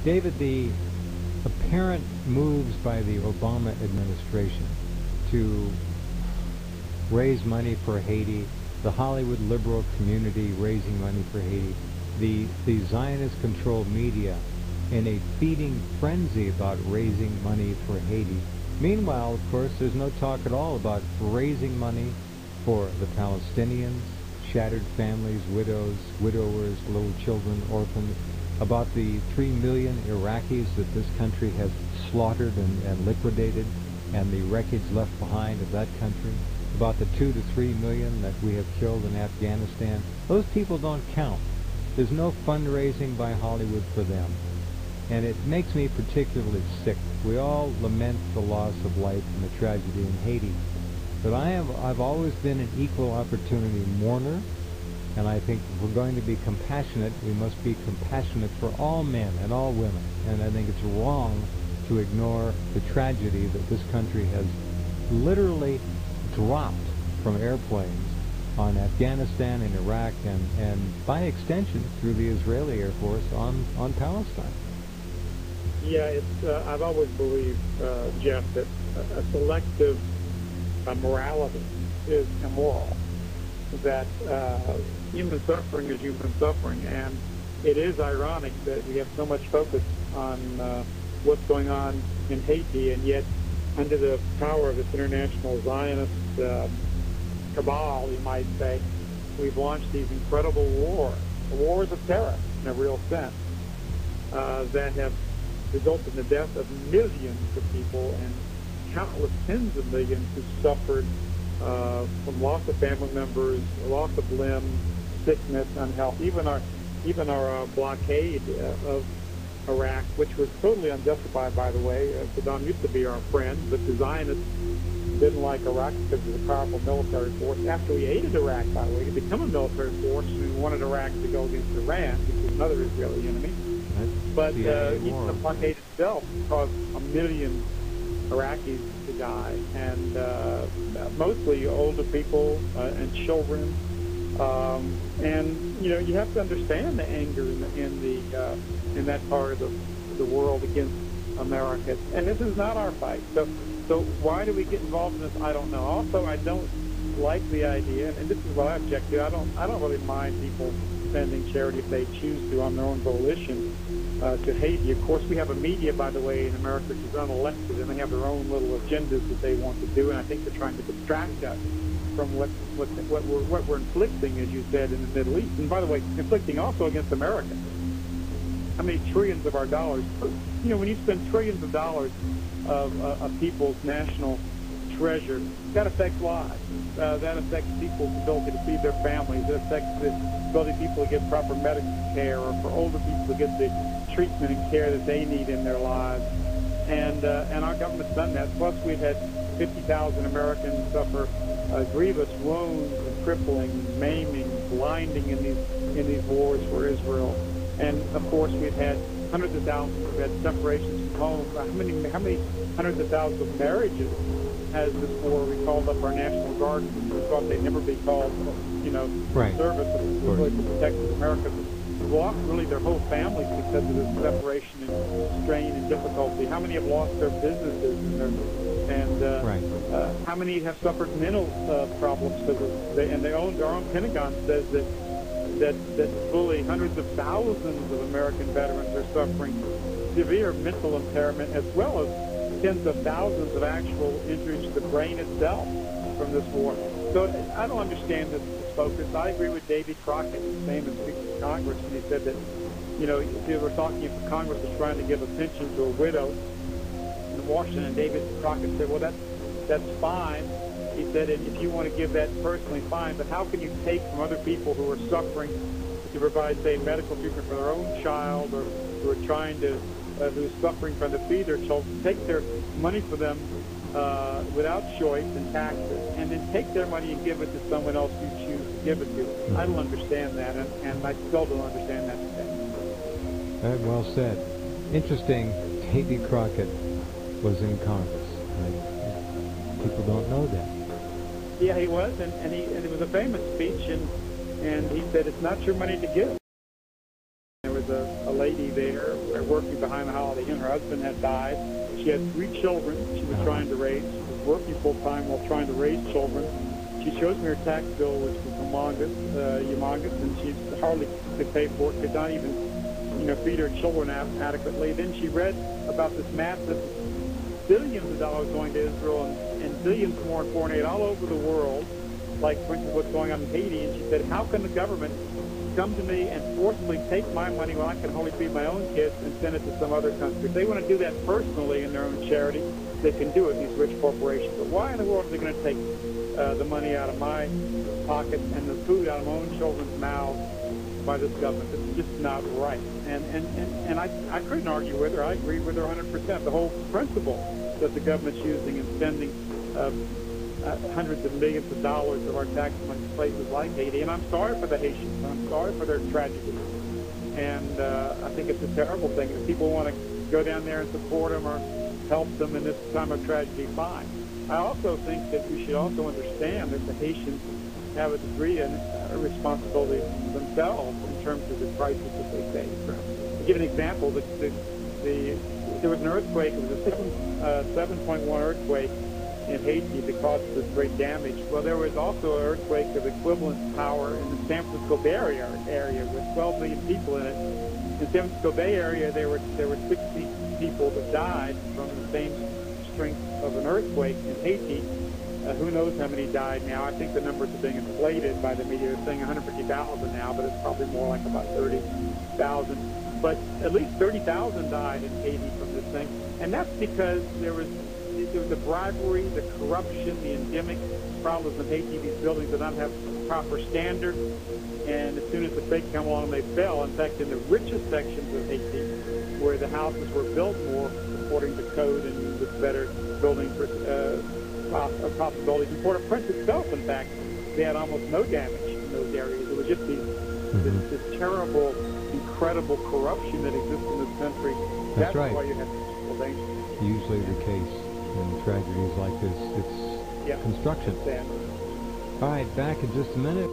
David, the apparent moves by the Obama administration to raise money for Haiti, the Hollywood liberal community raising money for Haiti, the Zionist-controlled media in a feeding frenzy about raising money for Haiti. Meanwhile, of course, there's no talk at all about raising money for the Palestinians, shattered families, widows, widowers, little children, orphans, about the 3 million Iraqis that this country has slaughtered and liquidated, and the wreckage left behind of that country, about the 2 to 3 million that we have killed in Afghanistan. Those people don't count. There's no fundraising by Hollywood for them. And it makes me particularly sick. We all lament the loss of life and the tragedy in Haiti. But I've always been an equal opportunity mourner, and I think if we're going to be compassionate, we must be compassionate for all men and all women. And I think it's wrong to ignore the tragedy that this country has literally dropped from airplanes on Afghanistan and Iraq, and by extension through the Israeli Air Force on Palestine. Yeah, I've always believed, Jeff, that a selective morality is immoral, that human suffering is human suffering, and it is ironic that we have so much focus on what's going on in Haiti, and yet under the power of this international Zionist cabal, you might say, we've launched these incredible wars of terror in a real sense, that have resulted in the death of millions of people and countless tens of millions who suffered from loss of family members, loss of limbs, sickness, unhealth. Even our blockade of Iraq, which was totally unjustified, by the way. Saddam used to be our friend, but the Zionists didn't like Iraq because it was a powerful military force. After we aided Iraq, by the way, to become a military force, we wanted Iraq to go against Iran, which was another Israeli enemy. But even the blockade itself caused a million Iraqis to die, and mostly older people and children. And you have to understand the anger in that part of the world against America. And this is not our fight. So why do we get involved in this? I don't know. Also, I don't like the idea, and this is what I object to. I don't really mind people spending charity if they choose to on their own volition to Haiti. Of course, we have a media, by the way, in America which is unelected, and they have their own little agendas that they want to do, and I think they're trying to distract us from what we're inflicting, as you said, in the Middle East. And by the way, inflicting also against America. How many trillions of our dollars? When you spend trillions of dollars of people's national treasure, that affects lives. That affects people's ability to feed their families. It affects the ability of people to get proper medical care, or for older people to get the treatment and care that they need in their lives. And our government's done that. Plus, we've had 50,000 Americans suffer grievous wounds and crippling, maiming, blinding in these wars for Israel. And of course, we've had hundreds of thousands. We've had separations from home. How many hundreds of thousands of marriages has this war? We called up our National Guard. We thought they'd never be called, right. Service to protect America. We've lost really their whole families because of this separation and strain and difficulty. How many have lost their businesses and how many have suffered mental problems? And their own Pentagon says that fully hundreds of thousands of American veterans are suffering severe mental impairment, as well as tens of thousands of actual injuries to the brain itself from this war. So I don't understand this focus. I agree with Davy Crockett, the famous speaker of Congress, when he said that, they were talking if Congress was trying to give a pension to a widow in Washington, and David Crockett said, well, that's fine. He said, and if you want to give that personally, fine, but how can you take from other people who are suffering to provide, say, medical treatment for their own child, or who are trying to, who's suffering from to feed their children, take their money for them without choice and taxes, and then take their money and give it to someone else you choose to give it to? I don't understand that, and I still don't understand that today. Very well said. Interesting, Davy Crockett was in Congress. People don't know that. Yeah, he was, and it was a famous speech, and he said, it's not your money to give. There was a lady there there working behind the Holiday Inn. Her husband had died. She had 3 children she was trying to raise. She was working full-time while trying to raise children. She shows me her tax bill, which was humongous, and she hardly could pay for it, could not even, feed her children adequately. Then she read about this massive billions of dollars going to Israel and billions more in foreign aid all over the world, like, for instance, what's going on in Haiti. And she said, how can the government come to me and forcibly take my money when I can only feed my own kids and send it to some other country? If they want to do that personally in their own charity, they can do it, these rich corporations. But why in the world are they going to take the money out of my pocket and the food out of my own children's mouths by this government? It's just not right. And I couldn't argue with her. I agree with her 100%. The whole principle that the government's using and spending hundreds of millions of dollars of our tax money in places like Haiti. And I'm sorry for the Haitians. I'm sorry for their tragedy. And I think it's a terrible thing. If people want to go down there and support them or help them in this time of tragedy, fine. I also think that we should also understand that the Haitians have a degree and a responsibility themselves in terms of the crisis that they face. To give an example, there was an earthquake. It was a 7.1 earthquake in Haiti that caused this great damage. Well, there was also an earthquake of equivalent power in the San Francisco Bay area with 12 million people in it. In the San Francisco Bay area, there were 60 people that died from the same strength of an earthquake in Haiti. Who knows how many died now? I think the numbers are being inflated by the media. They're saying 150,000 now, but it's probably more like about 30,000. But at least 30,000 died in Haiti from this thing. And that's because there was the bribery, the corruption, the endemic problems in Haiti. These buildings did not have proper standards. And as soon as the fake came along, they fell. In fact, in the richest sections of Haiti, where the houses were built more according to code and with better building possibilities. In Port-au-Prince itself, in fact, they had almost no damage in those areas. It was just this terrible, incredible corruption that exists in this country. That's right. Why you have people dangerous. Usually the case in tragedies like this, it's construction. All right, back in just a minute.